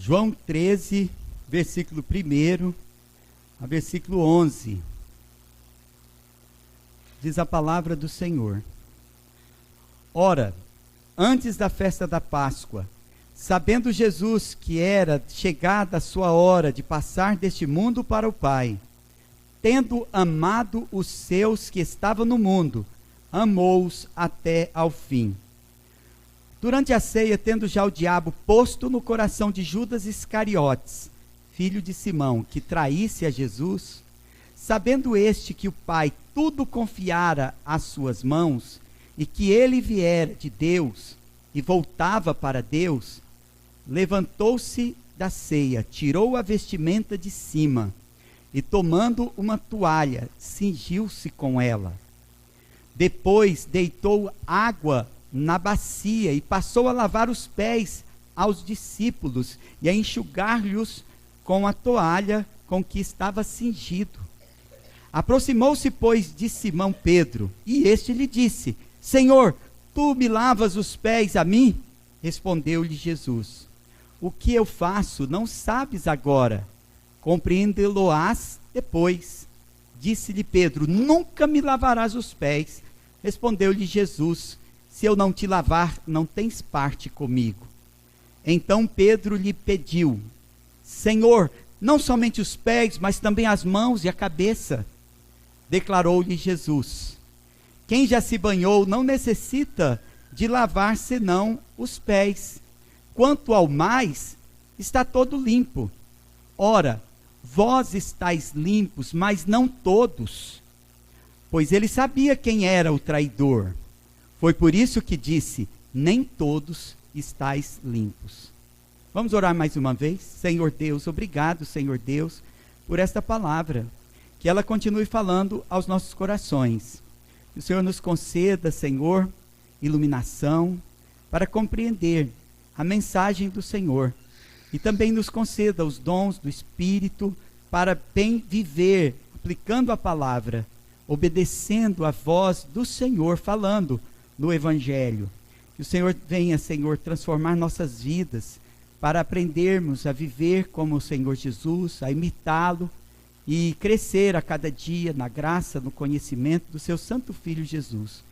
João 13, versículo 1 a versículo 11. Diz a palavra do Senhor: Ora, antes da festa da Páscoa, sabendo Jesus que era chegada a sua hora de passar deste mundo para o Pai, tendo amado os seus que estavam no mundo, amou-os até ao fim. Durante a ceia, tendo já o diabo posto no coração de Judas Iscariotes, filho de Simão, que traísse a Jesus, sabendo este que o Pai tudo confiara às suas mãos, e que ele viera de Deus e voltava para Deus, levantou-se da ceia, tirou a vestimenta de cima, e tomando uma toalha, cingiu-se com ela. Depois deitou água na bacia e passou a lavar os pés aos discípulos e a enxugar-lhes com a toalha com que estava cingido. Aproximou-se, pois, de Simão Pedro, e este lhe disse: Senhor, tu me lavas os pés a mim? Respondeu-lhe Jesus: O que eu faço não sabes agora, compreendê-lo-ás depois. Disse-lhe Pedro: Nunca me lavarás os pés. Respondeu-lhe Jesus: Se eu não te lavar, não tens parte comigo. Então Pedro lhe pediu: Senhor, não somente os pés, mas também as mãos e a cabeça. Declarou-lhe Jesus: Quem já se banhou não necessita de lavar senão os pés. Quanto ao mais, está todo limpo. Ora, vós estáis limpos, mas não todos. Pois ele sabia quem era o traidor. Foi por isso que disse: nem todos estáis limpos. Vamos orar mais uma vez? Senhor Deus, obrigado, Senhor Deus, por esta palavra. Que ela continue falando aos nossos corações. Que o Senhor nos conceda, Senhor, iluminação para compreender a mensagem do Senhor. E também nos conceda os dons do Espírito para bem viver, aplicando a palavra, obedecendo a voz do Senhor, falando no Evangelho. Que o Senhor venha, Senhor, transformar nossas vidas para aprendermos a viver como o Senhor Jesus, a imitá-lo e crescer a cada dia na graça, no conhecimento do seu Santo Filho Jesus.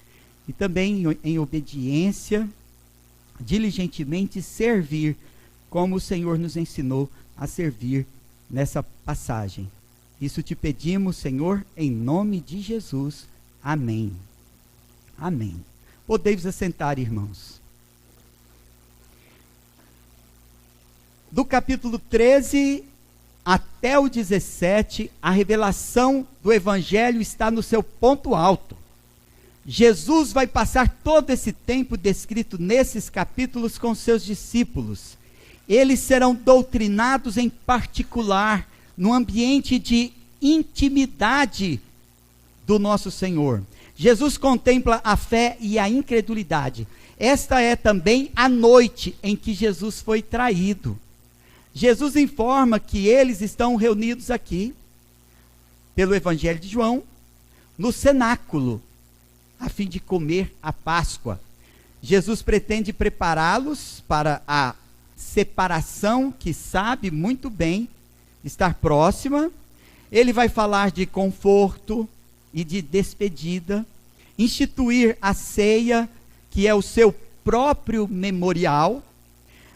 E também em obediência, diligentemente servir, como o Senhor nos ensinou a servir nessa passagem. Isso te pedimos, Senhor, em nome de Jesus. Amém. Amém. Podeis assentar, irmãos. Do capítulo 13 até o 17, a revelação do Evangelho está no seu ponto alto. Jesus vai passar todo esse tempo descrito nesses capítulos com seus discípulos. Eles serão doutrinados em particular, no ambiente de intimidade do nosso Senhor. Jesus contempla a fé e a incredulidade. Esta é também a noite em que Jesus foi traído. Jesus informa que eles estão reunidos aqui, pelo Evangelho de João, no cenáculo, a fim de comer a Páscoa. Jesus pretende prepará-los para a separação, que sabe muito bem estar próxima. Ele vai falar de conforto e de despedida, instituir a ceia, que é o seu próprio memorial.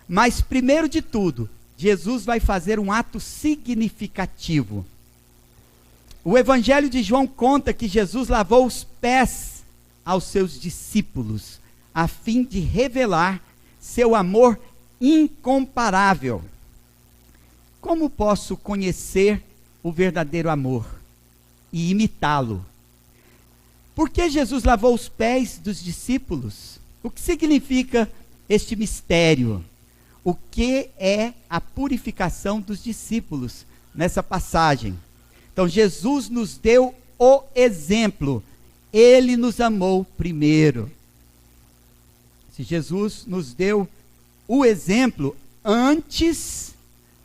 Mas, primeiro de tudo, Jesus vai fazer um ato significativo. O Evangelho de João conta que Jesus lavou os pés aos seus discípulos, a fim de revelar seu amor incomparável. Como posso conhecer o verdadeiro amor e imitá-lo? Por que Jesus lavou os pés dos discípulos? O que significa este mistério? O que é a purificação dos discípulos nessa passagem? Então, Jesus nos deu o exemplo. Ele nos amou primeiro. Se Jesus nos deu o exemplo antes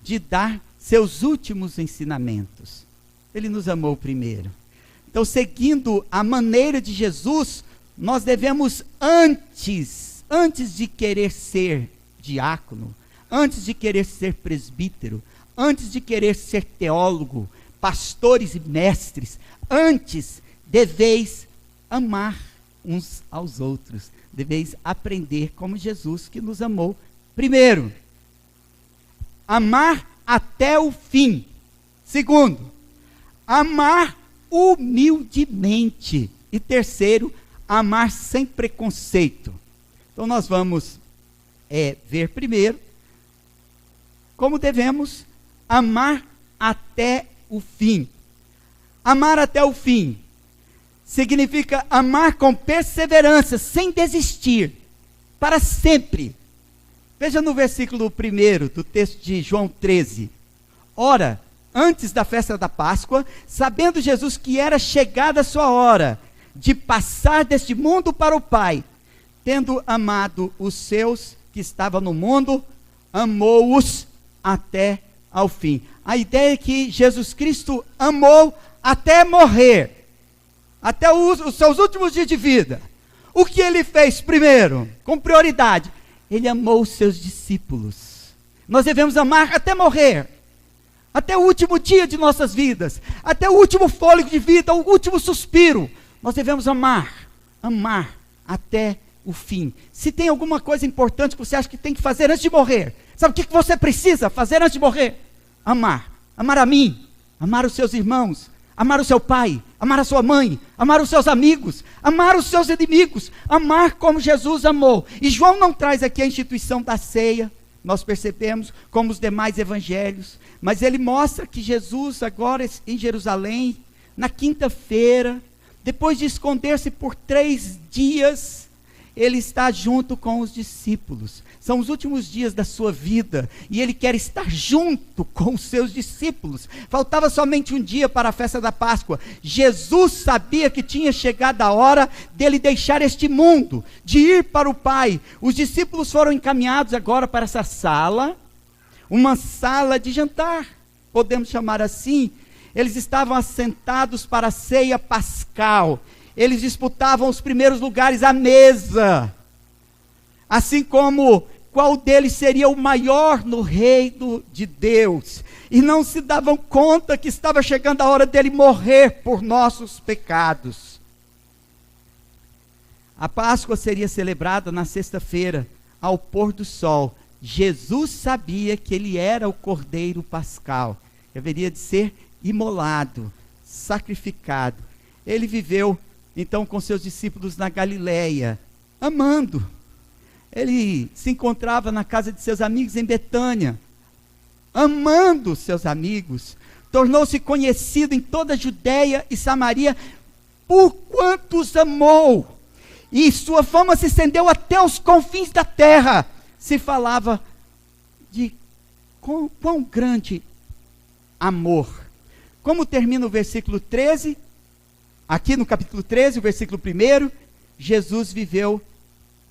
de dar seus últimos ensinamentos, ele nos amou primeiro. Então, seguindo a maneira de Jesus, nós devemos antes de querer ser diácono, antes de querer ser presbítero, antes de querer ser teólogo, pastores e mestres, antes deveis amar uns aos outros, deveis aprender como Jesus que nos amou primeiro. Amar até o fim. Segundo, amar humildemente. E terceiro, amar sem preconceito. Então nós vamos ver primeiro como devemos amar até o fim. Amar até o fim significa amar com perseverança, sem desistir, para sempre. Veja no versículo 1 do texto de João 13. Ora, antes da festa da Páscoa, sabendo Jesus que era chegada a sua hora de passar deste mundo para o Pai, tendo amado os seus que estavam no mundo, amou-os até ao fim. A ideia é que Jesus Cristo amou até morrer, até os seus últimos dias de vida. O que ele fez primeiro, com prioridade? Ele amou os seus discípulos. Nós devemos amar até morrer, até o último dia de nossas vidas, até o último fôlego de vida, o último suspiro. Nós devemos amar até o fim. Se tem alguma coisa importante que você acha que tem que fazer antes de morrer, sabe o que você precisa fazer antes de morrer? Amar a mim, amar os seus irmãos, amar o seu pai, amar a sua mãe, amar os seus amigos, amar os seus inimigos, amar como Jesus amou. E João não traz aqui a instituição da ceia, nós percebemos, como os demais evangelhos, mas ele mostra que Jesus agora em Jerusalém, na quinta-feira, depois de esconder-se por 3 dias, ele está junto com os discípulos. São os últimos dias da sua vida, e ele quer estar junto com os seus discípulos. Faltava somente um dia para a festa da Páscoa. Jesus sabia que tinha chegado a hora dele deixar este mundo, de ir para o Pai. Os discípulos foram encaminhados agora para essa sala, uma sala de jantar, podemos chamar assim. Eles estavam assentados para a ceia pascal. Eles disputavam os primeiros lugares à mesa, assim como qual deles seria o maior no reino de Deus, e não se davam conta que estava chegando a hora dele morrer por nossos pecados. A Páscoa seria celebrada na sexta-feira, ao pôr do sol. Jesus sabia que ele era o Cordeiro Pascal, que haveria de ser imolado, sacrificado. Ele viveu então com seus discípulos na Galileia, amando. Ele se encontrava na casa de seus amigos em Betânia, amando seus amigos. Tornou-se conhecido em toda a Judéia e Samaria, por quantos amou. E sua fama se estendeu até os confins da terra. Se falava de quão grande amor. Como termina o versículo 13? Aqui no capítulo 13, o versículo 1, Jesus viveu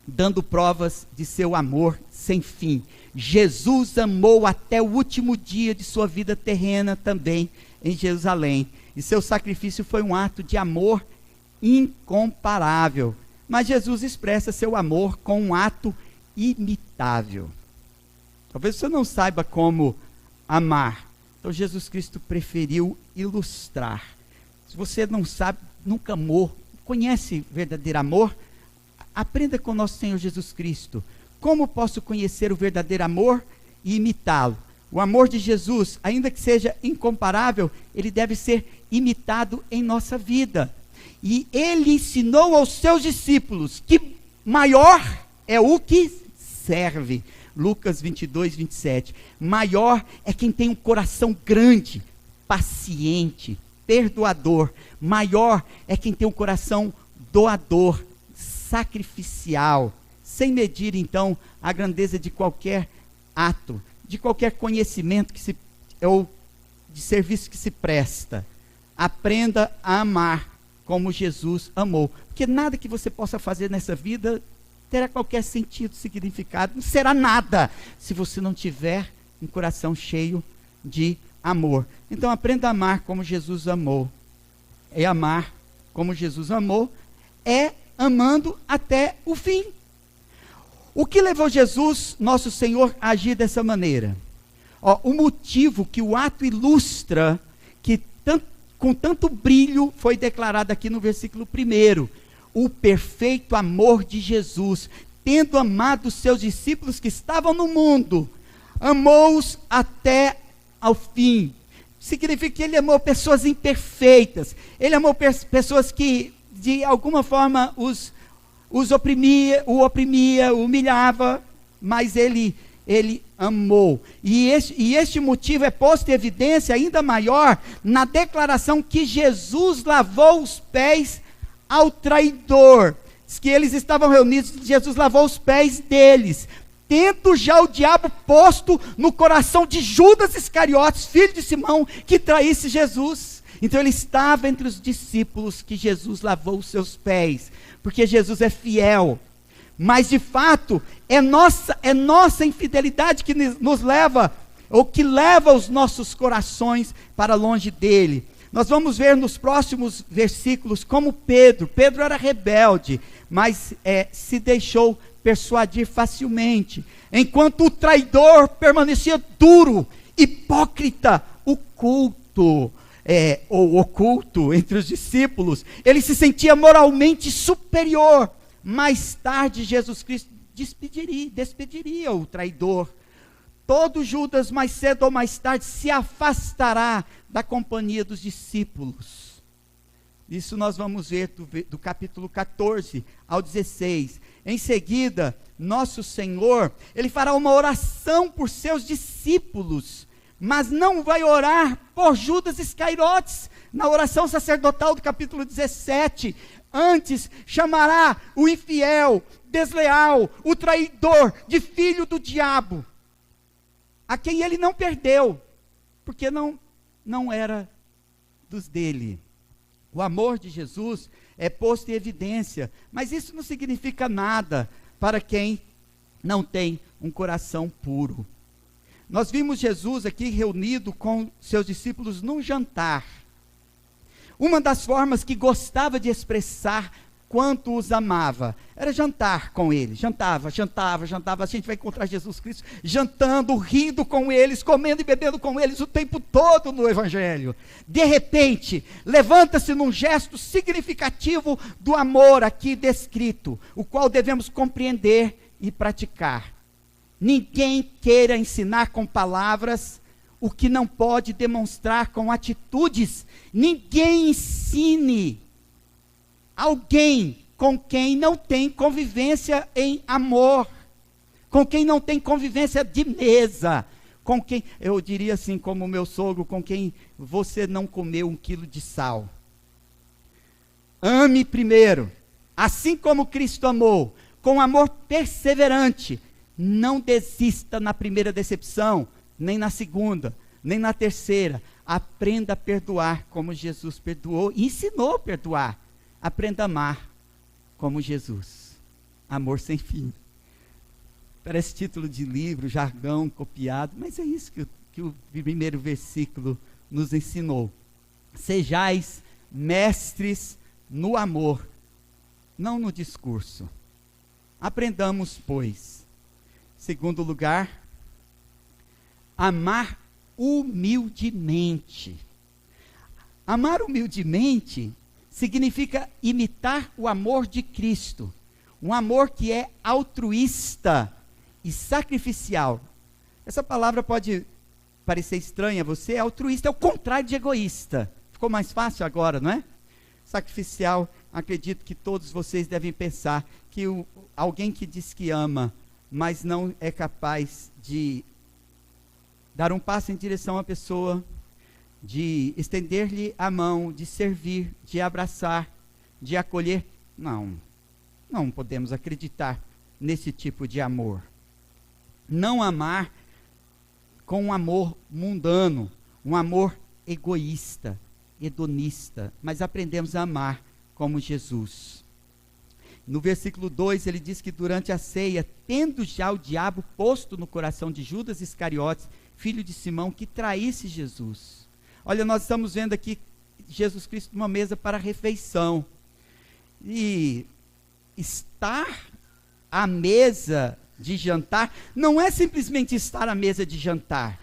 dando provas de seu amor sem fim. Jesus amou até o último dia de sua vida terrena também em Jerusalém. E seu sacrifício foi um ato de amor incomparável. Mas Jesus expressa seu amor com um ato imitável. Talvez você não saiba como amar. Então Jesus Cristo preferiu ilustrar. Se você não sabe, nunca amou, conhece verdadeiro amor, aprenda com nosso Senhor Jesus Cristo. Como posso conhecer o verdadeiro amor e imitá-lo? O amor de Jesus, ainda que seja incomparável, ele deve ser imitado em nossa vida. E ele ensinou aos seus discípulos que maior é o que serve. Lucas 22, 27. Maior é quem tem um coração grande, paciente, perdoador. Maior é quem tem um coração doador, sacrificial, sem medir então a grandeza de qualquer ato, de qualquer conhecimento ou de serviço que se presta. Aprenda a amar como Jesus amou, porque nada que você possa fazer nessa vida terá qualquer sentido, significado, não será nada se você não tiver um coração cheio de amor. Então aprenda a amar como Jesus amou. É amar como Jesus amou, é amando até o fim. O que levou Jesus, nosso Senhor, a agir dessa maneira? O motivo que o ato ilustra, que com tanto brilho foi declarado aqui no versículo 1. O perfeito amor de Jesus, tendo amado os seus discípulos que estavam no mundo, amou-os até ao fim. Significa que ele amou pessoas imperfeitas, ele amou pessoas que de alguma forma o oprimia, humilhava, mas ele amou. E este motivo é posto em evidência ainda maior na declaração que Jesus lavou os pés ao traidor. Diz que eles estavam reunidos, Jesus lavou os pés deles, tendo já o diabo posto no coração de Judas Iscariotes, filho de Simão, que traísse Jesus. Então ele estava entre os discípulos que Jesus lavou os seus pés, porque Jesus é fiel. Mas de fato, é nossa infidelidade que nos leva, ou que leva os nossos corações para longe dele. Nós vamos ver nos próximos versículos como Pedro era rebelde, mas se deixou persuadir facilmente, enquanto o traidor permanecia duro, hipócrita, oculto entre os discípulos. Ele se sentia moralmente superior. Mais tarde Jesus Cristo despediria o traidor. Todo Judas, mais cedo ou mais tarde, se afastará da companhia dos discípulos. Isso nós vamos ver do capítulo 14 ao 16. Em seguida, nosso Senhor, ele fará uma oração por seus discípulos, mas não vai orar por Judas Iscariotes, na oração sacerdotal do capítulo 17. Antes, chamará o infiel, desleal, o traidor, de filho do diabo, a quem ele não perdeu, porque não era dos dele. O amor de Jesus é posto em evidência, mas isso não significa nada para quem não tem um coração puro. Nós vimos Jesus aqui reunido com seus discípulos num jantar. Uma das formas que gostava de expressar quanto os amava era jantar com eles. Jantava. A gente vai encontrar Jesus Cristo jantando, rindo com eles, comendo e bebendo com eles o tempo todo no Evangelho. De repente, levanta-se num gesto significativo do amor aqui descrito, o qual devemos compreender e praticar. Ninguém queira ensinar com palavras o que não pode demonstrar com atitudes. Ninguém ensine alguém com quem não tem convivência em amor, com quem não tem convivência de mesa, com quem, eu diria assim como o meu sogro, com quem você não comeu 1 quilo de sal. Ame primeiro, assim como Cristo amou, com amor perseverante. Não desista na primeira decepção, nem na segunda, nem na terceira. Aprenda a perdoar como Jesus perdoou e ensinou a perdoar. Aprenda a amar como Jesus. Amor sem fim. Parece título de livro, jargão copiado, mas é isso que o primeiro versículo nos ensinou. Sejais mestres no amor, não no discurso. Aprendamos, pois. Segundo lugar, amar humildemente. Amar humildemente significa imitar o amor de Cristo, um amor que é altruísta e sacrificial. Essa palavra pode parecer estranha a você, altruísta é o contrário de egoísta. Ficou mais fácil agora, não é? Sacrificial, acredito que todos vocês devem pensar que alguém que diz que ama, mas não é capaz de dar um passo em direção à pessoa, de estender-lhe a mão, de servir, de abraçar, de acolher. Não podemos acreditar nesse tipo de amor. Não amar com um amor mundano, um amor egoísta, hedonista, mas aprendemos a amar como Jesus. No versículo 2 ele diz que durante a ceia, tendo já o diabo posto no coração de Judas Iscariotes, filho de Simão, que traísse Jesus. Olha, nós estamos vendo aqui Jesus Cristo numa mesa para refeição. E estar à mesa de jantar não é simplesmente estar à mesa de jantar.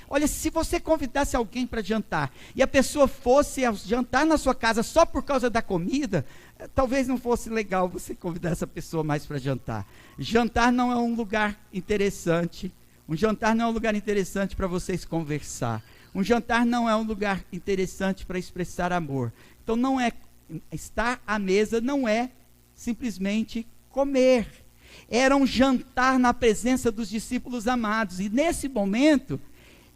Olha, se você convidasse alguém para jantar e a pessoa fosse ao jantar na sua casa só por causa da comida, talvez não fosse legal você convidar essa pessoa mais para jantar. Jantar não é um lugar interessante. Um jantar não é um lugar interessante para vocês conversar. Um jantar não é um lugar interessante para expressar amor. Então não é estar à mesa, não é simplesmente comer. Era um jantar na presença dos discípulos amados. E nesse momento,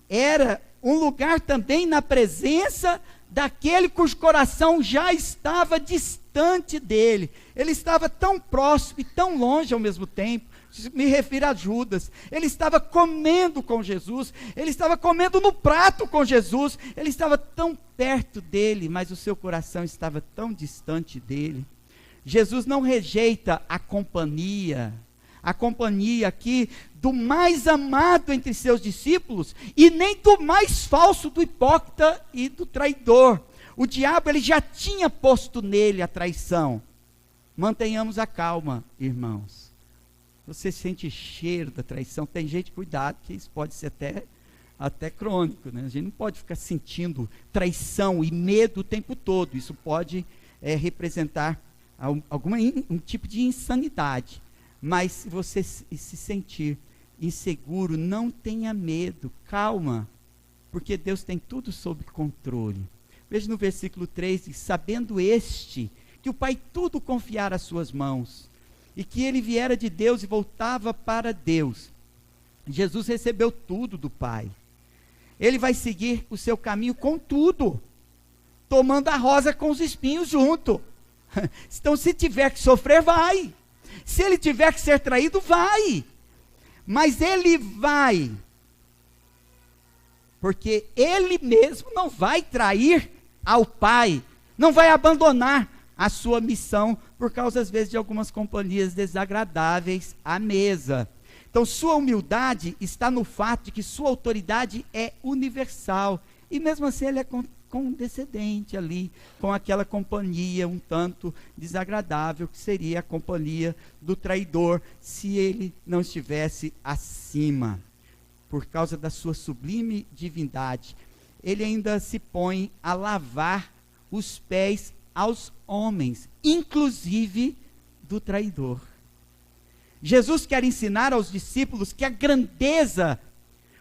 era um lugar também na presença daquele cujo coração já estava distante dele. Ele estava tão próximo e tão longe ao mesmo tempo. Me refiro a Judas. Ele estava comendo com Jesus. Ele estava comendo no prato com Jesus. Ele estava tão perto dele, mas o seu coração estava tão distante dele. Jesus não rejeita a companhia aqui do mais amado entre seus discípulos, e nem do mais falso, do hipócrita e do traidor. O diabo, ele já tinha posto nele a traição. Mantenhamos a calma, irmãos. Você sente cheiro da traição, tem gente, cuidado, que isso pode ser até crônico, né? A gente não pode ficar sentindo traição e medo o tempo todo. Isso pode representar um tipo de insanidade. Mas se você se sentir inseguro, não tenha medo, calma, porque Deus tem tudo sob controle. Veja no versículo 3, diz, sabendo que o Pai tudo confiara às suas mãos, e que ele viera de Deus e voltava para Deus. Jesus recebeu tudo do Pai. Ele vai seguir o seu caminho com tudo, tomando a rosa com os espinhos junto. Então, se tiver que sofrer, vai. Se ele tiver que ser traído, vai. Mas ele vai, porque ele mesmo não vai trair ao Pai, não vai abandonar a sua missão, por causa às vezes de algumas companhias desagradáveis à mesa. Então sua humildade está no fato de que sua autoridade é universal, e mesmo assim ele é condescendente ali, com aquela companhia um tanto desagradável, que seria a companhia do traidor, se ele não estivesse acima. Por causa da sua sublime divindade, ele ainda se põe a lavar os pés aos homens, inclusive do traidor. Jesus quer ensinar aos discípulos que a grandeza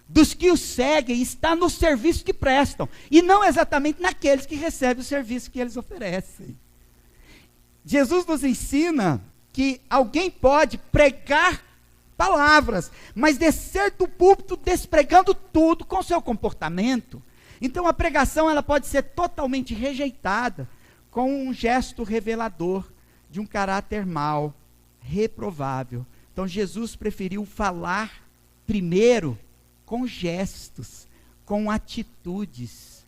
dos que o seguem está no serviço que prestam, e não exatamente naqueles que recebem o serviço que eles oferecem. Jesus nos ensina que alguém pode pregar palavras, mas descer do púlpito despregando tudo com seu comportamento. Então a pregação, ela pode ser totalmente rejeitada com um gesto revelador de um caráter mau, reprovável. Então Jesus preferiu falar primeiro com gestos, com atitudes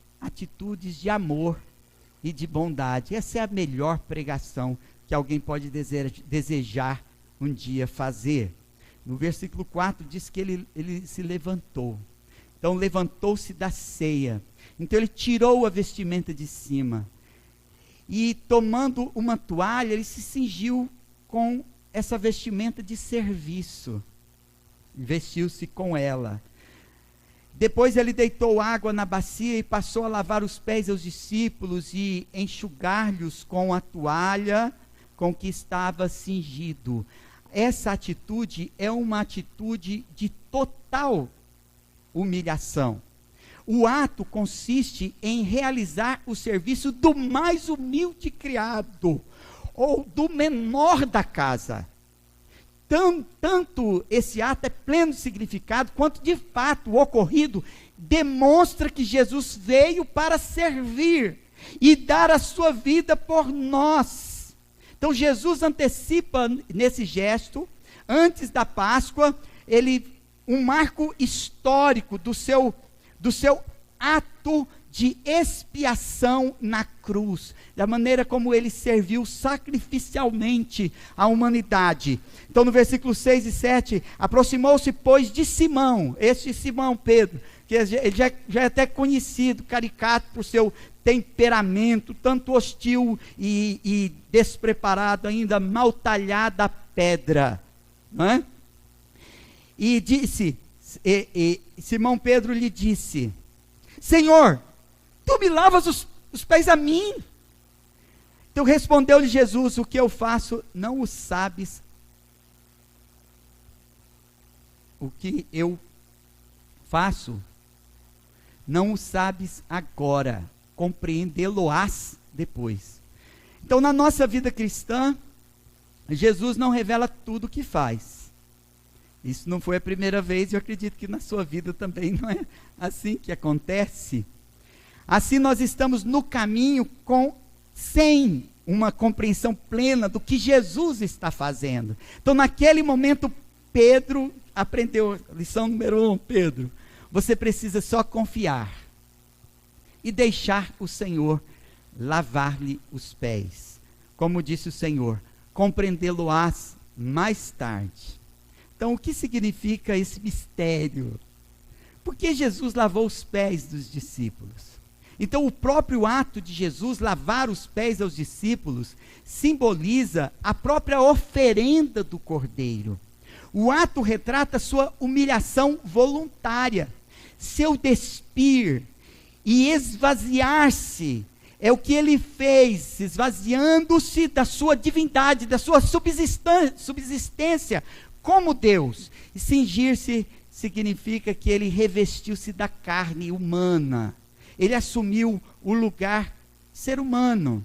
de amor e de bondade. Essa é a melhor pregação que alguém pode desejar um dia fazer. No versículo 4 diz que ele se levantou. Então levantou-se da ceia. Então ele tirou a vestimenta de cima. E tomando uma toalha, ele se cingiu com essa vestimenta de serviço. Vestiu-se com ela. Depois ele deitou água na bacia e passou a lavar os pés aos discípulos e enxugar-lhes com a toalha com que estava cingido. Essa atitude é uma atitude de total humilhação. O ato consiste em realizar o serviço do mais humilde criado, ou do menor da casa. Tanto esse ato é pleno de significado, quanto de fato o ocorrido demonstra que Jesus veio para servir e dar a sua vida por nós. Então Jesus antecipa nesse gesto, antes da Páscoa, um marco histórico do seu ato de expiação na cruz, da maneira como ele serviu sacrificialmente à humanidade. Então no versículo 6 e 7, aproximou-se pois de Simão, este Simão Pedro, que ele já é até conhecido, caricato por seu temperamento, tanto hostil e despreparado, ainda mal talhada a pedra. não é? E disse, Simão Pedro lhe disse: Senhor, tu me lavas os pés a mim. Então respondeu-lhe Jesus: o que eu faço não o sabes. O que eu faço não o sabes agora, compreendê-lo-ás depois. Então, na nossa vida cristã, Jesus não revela tudo o que faz. Isso não foi a primeira vez, e eu acredito que na sua vida também não é assim que acontece. Assim nós estamos no caminho sem uma compreensão plena do que Jesus está fazendo. Então, naquele momento, Pedro aprendeu, lição número 1, Pedro, você precisa só confiar e deixar o Senhor lavar-lhe os pés. Como disse o Senhor, compreendê-lo-ás mais tarde. Então, o que significa esse mistério? Por que Jesus lavou os pés dos discípulos? Então, o próprio ato de Jesus lavar os pés aos discípulos simboliza a própria oferenda do Cordeiro. O ato retrata sua humilhação voluntária, seu despir e esvaziar-se. É o que ele fez, esvaziando-se da sua divindade, da sua subsistência como Deus. E cingir-se significa que ele revestiu-se da carne humana. Ele assumiu o lugar ser humano,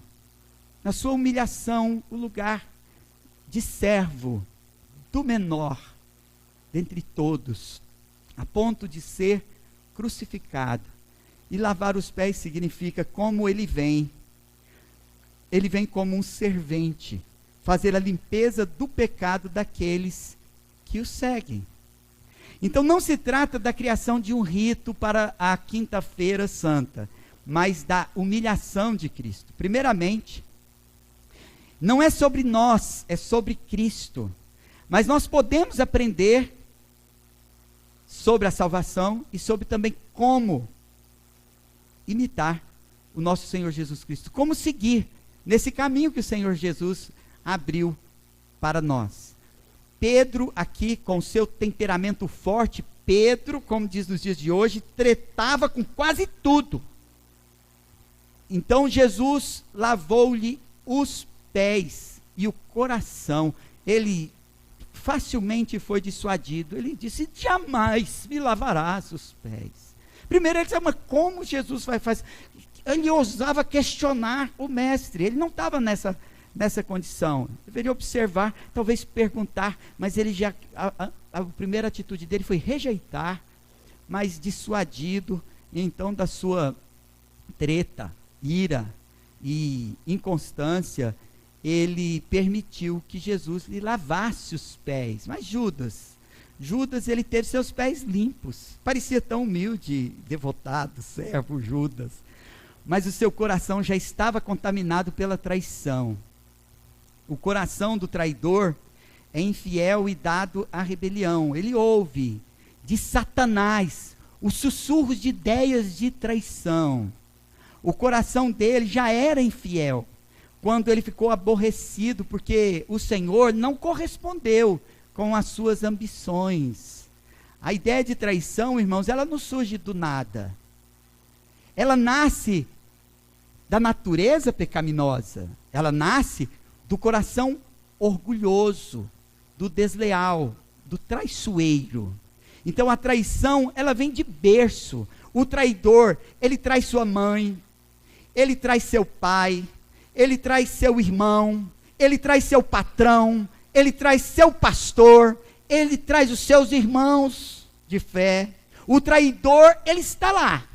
na sua humilhação, o lugar de servo, do menor dentre todos, a ponto de ser crucificado. E lavar os pés significa como ele vem como um servente, fazer a limpeza do pecado daqueles que o seguem. Então não se trata da criação de um rito para a quinta-feira santa, mas da humilhação de Cristo. Primeiramente, não é sobre nós, é sobre Cristo. Mas nós podemos aprender sobre a salvação e sobre também como imitar o nosso Senhor Jesus Cristo. Como seguir nesse caminho que o Senhor Jesus abriu para nós. Pedro aqui, com seu temperamento forte, Pedro, como diz nos dias de hoje, tretava com quase tudo. Então Jesus lavou-lhe os pés e o coração. Ele facilmente foi dissuadido. Ele disse: jamais me lavarás os pés. Primeiro ele disse: mas como Jesus vai fazer? Ele ousava questionar o mestre. Ele não estava nessa condição. Deveria observar, talvez perguntar, mas ele já, a primeira atitude dele foi rejeitar, mas dissuadido, então da sua treta, ira e inconstância, ele permitiu que Jesus lhe lavasse os pés. Mas Judas, ele teve seus pés limpos, parecia tão humilde, devotado, servo Judas, mas o seu coração já estava contaminado pela traição. O coração do traidor é infiel e dado à rebelião. Ele ouve de Satanás os sussurros de ideias de traição. O coração dele já era infiel quando ele ficou aborrecido porque o Senhor não correspondeu com as suas ambições. A ideia de traição, irmãos, ela não surge do nada. Ela nasce da natureza pecaminosa. Ela nasce do coração orgulhoso, do desleal, do traiçoeiro. Então a traição, ela vem de berço. O traidor, ele traz sua mãe, ele traz seu pai, ele traz seu irmão, ele traz seu patrão, ele traz seu pastor, ele traz os seus irmãos de fé. O traidor, ele está lá.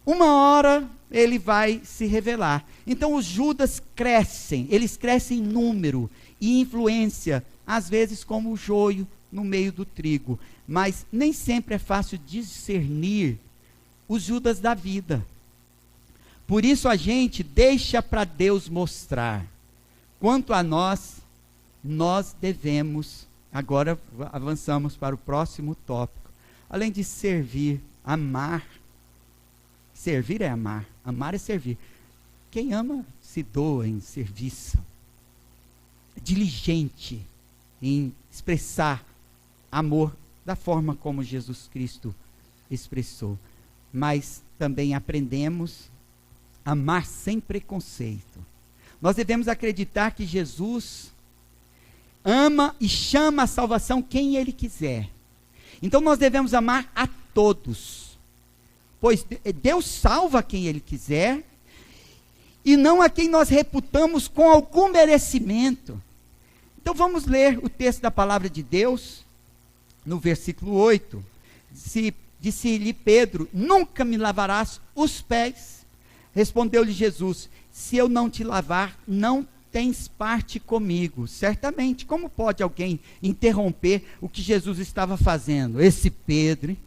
Uma hora ele vai se revelar. Então os Judas crescem, eles crescem em número e influência, às vezes como o joio no meio do trigo, mas nem sempre é fácil discernir os Judas da vida. Por isso a gente deixa para Deus mostrar. Quanto a nós devemos, agora avançamos para o próximo tópico, além de servir, amar. Servir é amar, amar é servir. Quem ama se doa em serviço, é diligente em expressar amor da forma como Jesus Cristo expressou. Mas também aprendemos a amar sem preconceito. Nós devemos acreditar que Jesus ama e chama a salvação quem Ele quiser. Então nós devemos amar a todos, pois Deus salva quem Ele quiser, e não a quem nós reputamos com algum merecimento. Então vamos ler o texto da palavra de Deus, no versículo 8. Disse-lhe Pedro: nunca me lavarás os pés. Respondeu-lhe Jesus: se eu não te lavar, não tens parte comigo. Certamente, como pode alguém interromper o que Jesus estava fazendo? Esse Pedro, hein?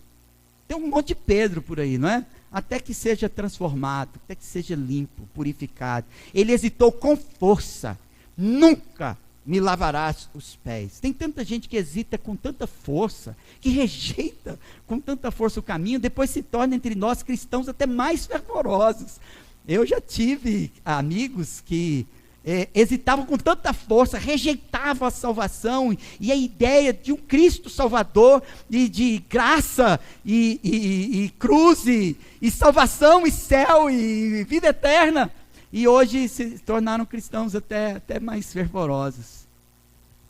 Tem um monte de Pedro por aí, não é? Até que seja transformado, até que seja limpo, purificado. Ele hesitou com força: nunca me lavarás os pés. Tem tanta gente que hesita com tanta força, que rejeita com tanta força o caminho, depois se torna entre nós cristãos até mais fervorosos. Eu já tive amigos que hesitavam com tanta força, rejeitavam a salvação e a ideia de um Cristo Salvador, de graça e cruz, e salvação, e céu, e vida eterna, e hoje se tornaram cristãos até mais fervorosos.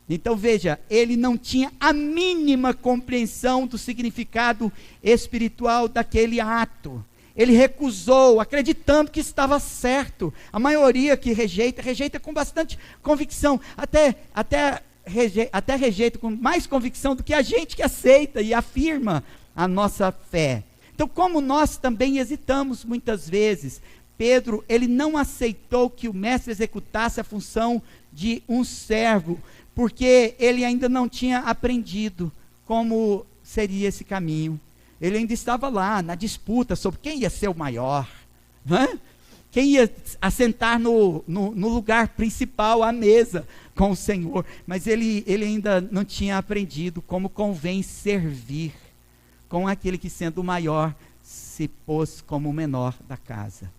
Então veja, ele não tinha a mínima compreensão do significado espiritual daquele ato. Ele recusou, acreditando que estava certo. A maioria que rejeita com bastante convicção, até rejeita com mais convicção do que a gente que aceita e afirma a nossa fé. Então, como nós também hesitamos muitas vezes, Pedro, ele não aceitou que o mestre executasse a função de um servo, porque ele ainda não tinha aprendido como seria esse caminho. Ele ainda estava lá na disputa sobre quem ia ser o maior, não é? Quem ia assentar no lugar principal, à mesa com o Senhor. Mas ele ainda não tinha aprendido como convém servir com aquele que, sendo o maior, se pôs como o menor da casa.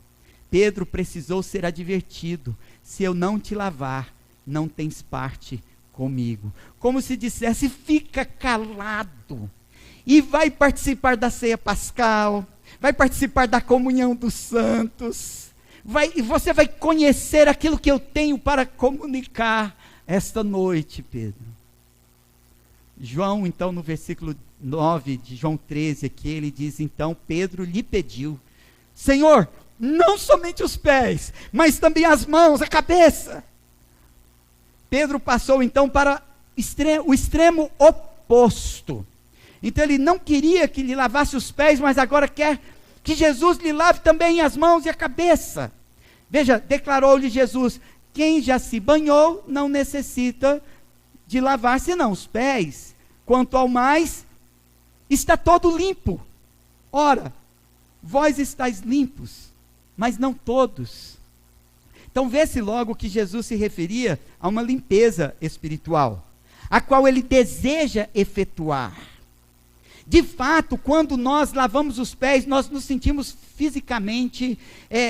Pedro precisou ser advertido: se eu não te lavar, não tens parte comigo. Como se dissesse: fica calado e vai participar da ceia pascal, vai participar da comunhão dos santos, e você vai conhecer aquilo que eu tenho para comunicar esta noite, Pedro. João, então, no versículo 9 de João 13, aqui, ele diz: então Pedro lhe pediu: Senhor, não somente os pés, mas também as mãos, a cabeça. Pedro passou então para o extremo oposto. Então ele não queria que lhe lavasse os pés, mas agora quer que Jesus lhe lave também as mãos e a cabeça. Veja, declarou-lhe Jesus: quem já se banhou não necessita de lavar senão os pés, quanto ao mais, está todo limpo. Ora, vós estáis limpos, mas não todos. Então vê-se logo que Jesus se referia a uma limpeza espiritual, a qual ele deseja efetuar. De fato, quando nós lavamos os pés, nós nos sentimos fisicamente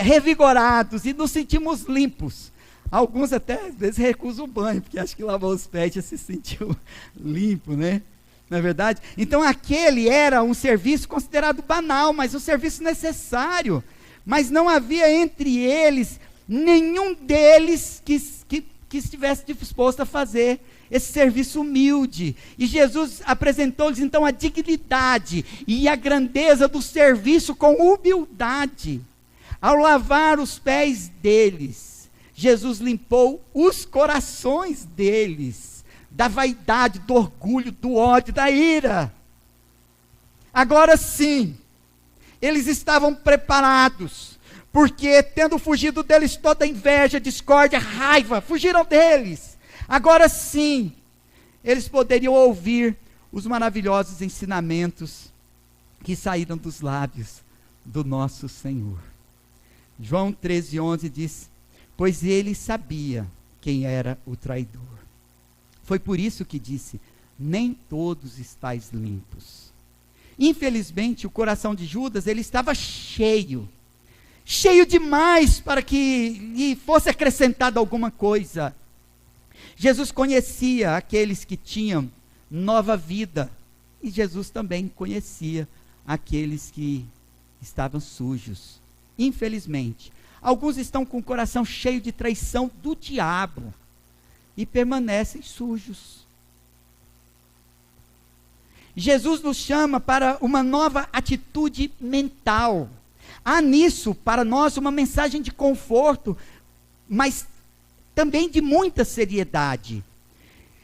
revigorados e nos sentimos limpos. Alguns até às vezes recusam o banho, porque acham que lavar os pés já se sentiu limpo, né? Não é verdade? Então aquele era um serviço considerado banal, mas um serviço necessário. Mas não havia entre eles nenhum deles que estivesse disposto a fazer esse serviço humilde. E Jesus apresentou-lhes então a dignidade e a grandeza do serviço com humildade. Ao lavar os pés deles, Jesus limpou os corações deles da vaidade, do orgulho, do ódio, da ira. Agora sim, eles estavam preparados, porque tendo fugido deles toda inveja, discórdia, raiva, fugiram deles. Agora sim, eles poderiam ouvir os maravilhosos ensinamentos que saíram dos lábios do nosso Senhor. João 13:11 diz: pois ele sabia quem era o traidor. Foi por isso que disse: nem todos estáis limpos. Infelizmente, o coração de Judas, ele estava cheio demais para que lhe fosse acrescentada alguma coisa. Jesus conhecia aqueles que tinham nova vida, e Jesus também conhecia aqueles que estavam sujos. Infelizmente, alguns estão com o coração cheio de traição do diabo e permanecem sujos. Jesus nos chama para uma nova atitude mental. Há nisso, para nós, uma mensagem de conforto, mas também de muita seriedade.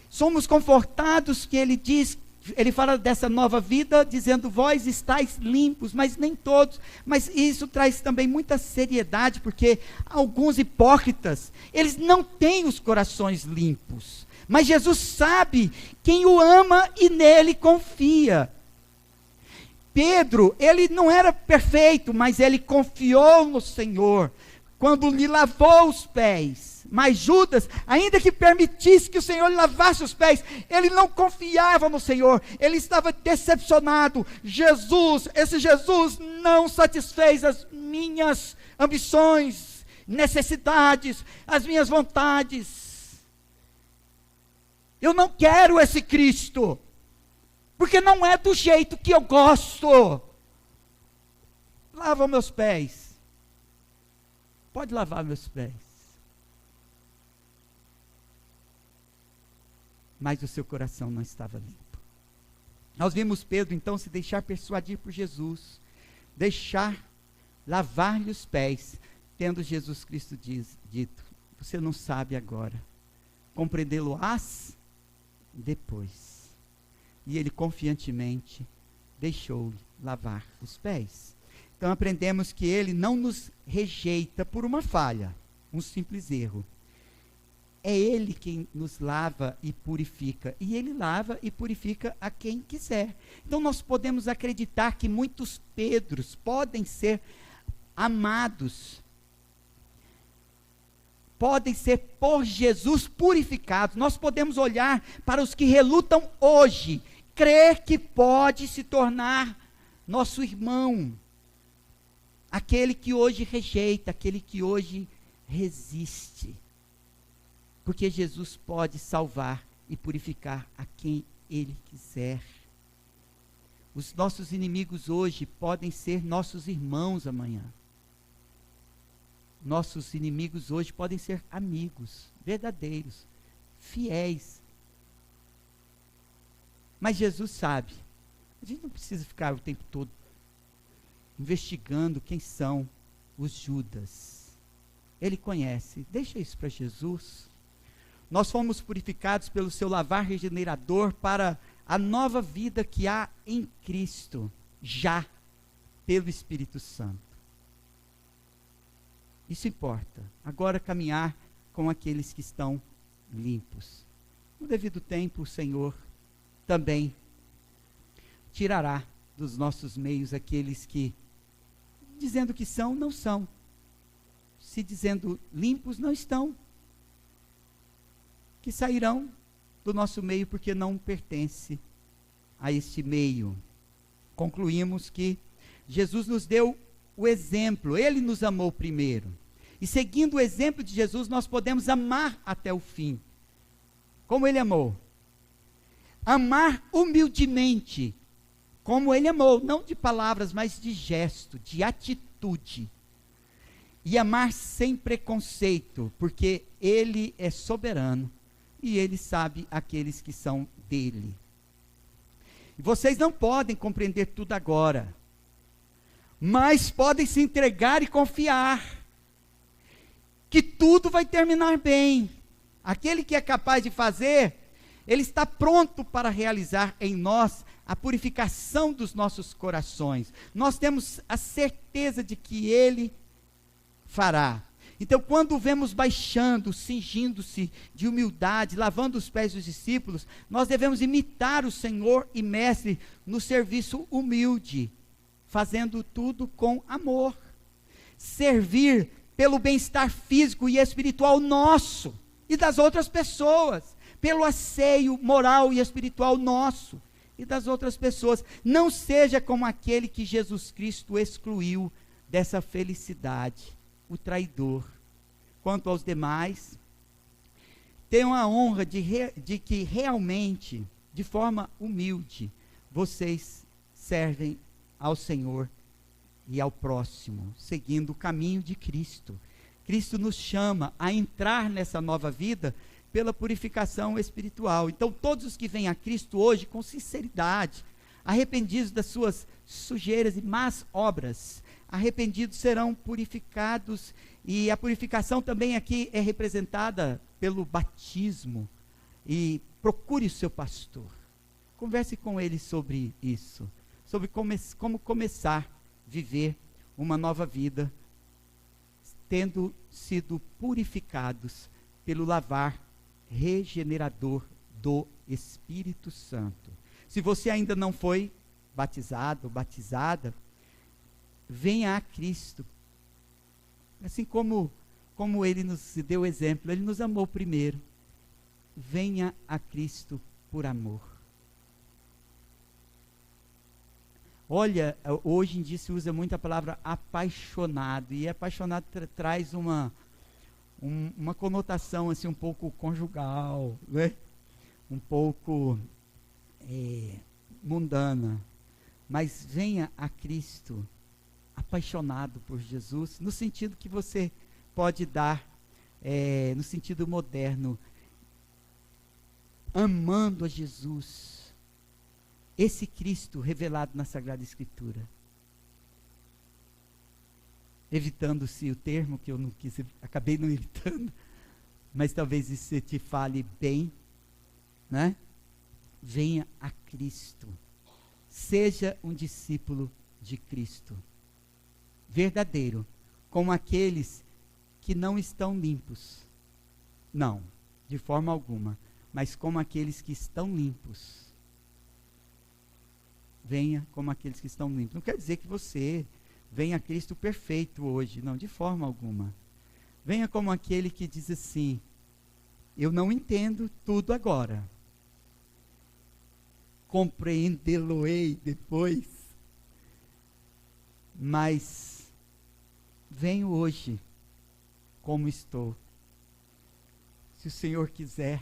Somos confortados que ele fala dessa nova vida, dizendo, vós estáis limpos, mas nem todos. Mas isso traz também muita seriedade, porque alguns hipócritas, eles não têm os corações limpos. Mas Jesus sabe quem o ama e nele confia. Pedro, ele não era perfeito, mas ele confiou no Senhor, quando lhe lavou os pés. Mas Judas, ainda que permitisse que o Senhor lhe lavasse os pés, ele não confiava no Senhor, ele estava decepcionado. Esse Jesus não satisfez as minhas ambições, necessidades, as minhas vontades. Eu não quero esse Cristo, porque não é do jeito que eu gosto. Lava meus pés. Pode lavar meus pés. Mas o seu coração não estava limpo. Nós vimos Pedro então se deixar persuadir por Jesus, deixar lavar-lhe os pés, tendo Jesus Cristo dito, você não sabe agora, compreendê-lo-ás depois. E ele confiantemente deixou-lhe lavar os pés. Então aprendemos que ele não nos rejeita por uma falha, um simples erro. É ele quem nos lava e purifica. E ele lava e purifica a quem quiser. Então nós podemos acreditar que muitos Pedros podem ser amados, podem ser por Jesus purificados. Nós podemos olhar para os que relutam hoje, crer que pode se tornar nosso irmão, aquele que hoje rejeita, aquele que hoje resiste. Porque Jesus pode salvar e purificar a quem Ele quiser. Os nossos inimigos hoje podem ser nossos irmãos amanhã. Nossos inimigos hoje podem ser amigos, verdadeiros, fiéis. Mas Jesus sabe. A gente não precisa ficar o tempo todo investigando quem são os Judas. Ele conhece. Deixa isso para Jesus. Nós fomos purificados pelo seu lavar regenerador para a nova vida que há em Cristo, já pelo Espírito Santo. Isso importa. Agora caminhar com aqueles que estão limpos. No devido tempo, o Senhor também tirará dos nossos meios aqueles que, dizendo que são, não são. Se dizendo limpos, não estão. Que sairão do nosso meio porque não pertence a este meio. Concluímos que Jesus nos deu o exemplo, Ele nos amou primeiro. E seguindo o exemplo de Jesus, nós podemos amar até o fim. Como Ele amou. Amar humildemente, como Ele amou, não de palavras, mas de gesto, de atitude. E amar sem preconceito, porque Ele é soberano. E Ele sabe aqueles que são dele. E vocês não podem compreender tudo agora, mas podem se entregar e confiar que tudo vai terminar bem. Aquele que é capaz de fazer, Ele está pronto para realizar em nós a purificação dos nossos corações. Nós temos a certeza de que Ele fará. Então, quando o vemos baixando, cingindo-se de humildade, lavando os pés dos discípulos, nós devemos imitar o Senhor e Mestre no serviço humilde, fazendo tudo com amor. Servir pelo bem-estar físico e espiritual nosso e das outras pessoas, pelo asseio moral e espiritual nosso e das outras pessoas. Não seja como aquele que Jesus Cristo excluiu dessa felicidade, o traidor. Quanto aos demais, tenham a honra de que realmente, de forma humilde, vocês servem ao Senhor e ao próximo, seguindo o caminho de Cristo. Cristo nos chama a entrar nessa nova vida pela purificação espiritual. Então, todos os que vêm a Cristo hoje, com sinceridade, arrependidos das suas sujeiras e más obras, arrependidos serão purificados, e a purificação também aqui é representada pelo batismo. E procure o seu pastor, converse com ele sobre isso, sobre como começar a viver uma nova vida, tendo sido purificados pelo lavar regenerador do Espírito Santo. Se você ainda não foi batizado ou batizada, venha a Cristo. Assim como ele nos deu exemplo, ele nos amou primeiro. Venha a Cristo por amor. Olha, hoje em dia se usa muito a palavra apaixonado, e apaixonado traz uma conotação assim um pouco conjugal, né? Um pouco mundana. Mas venha a Cristo apaixonado por Jesus, no sentido que você pode dar, no sentido moderno, amando a Jesus, esse Cristo revelado na Sagrada Escritura. Evitando-se o termo que eu não quis, acabei não evitando, mas talvez isso te fale bem, né? Venha a Cristo, seja um discípulo de Cristo, verdadeiro, como aqueles que não estão limpos, não, de forma alguma, mas como aqueles que estão limpos. Venha como aqueles que estão limpos. Não quer dizer que você venha a Cristo perfeito hoje, não, de forma alguma. Venha como aquele que diz assim: eu não entendo tudo agora, compreendê-lo-ei depois, mas venho hoje como estou. Se o Senhor quiser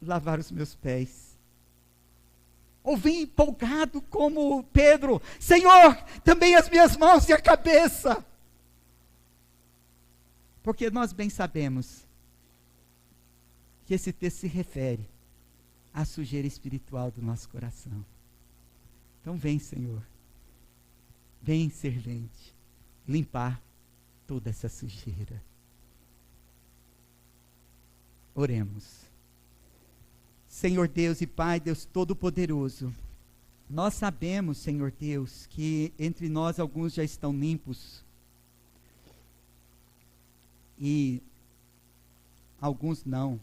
lavar os meus pés, ou vim empolgado como Pedro: Senhor, também as minhas mãos e a cabeça. Porque nós bem sabemos que esse texto se refere à sujeira espiritual do nosso coração. Então vem, Senhor, vem, servente, limpar toda essa sujeira. Oremos. Senhor Deus e Pai, Deus Todo-Poderoso, nós sabemos, Senhor Deus, que entre nós alguns já estão limpos e alguns não,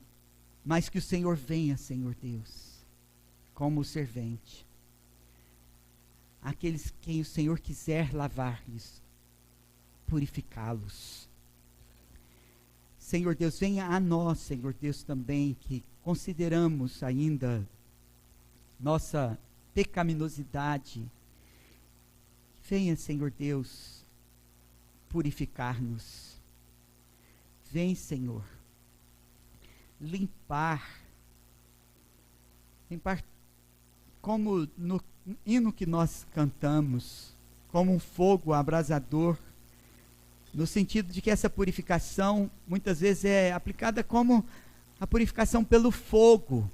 mas que o Senhor venha, Senhor Deus, como servente, aqueles quem o Senhor quiser lavar-lhes, purificá-los. Senhor Deus, venha a nós, Senhor Deus, também, que consideramos ainda nossa pecaminosidade. Venha, Senhor Deus, purificar-nos. Vem, Senhor, limpar como no hino que nós cantamos, como um fogo abrasador, no sentido de que essa purificação muitas vezes é aplicada como a purificação pelo fogo,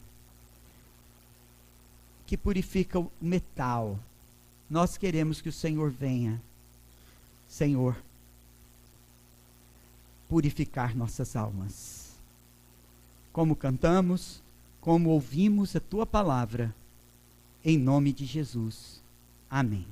que purifica o metal. Nós queremos que o Senhor venha, Senhor, purificar nossas almas. Como cantamos, como ouvimos a Tua palavra, em nome de Jesus. Amém.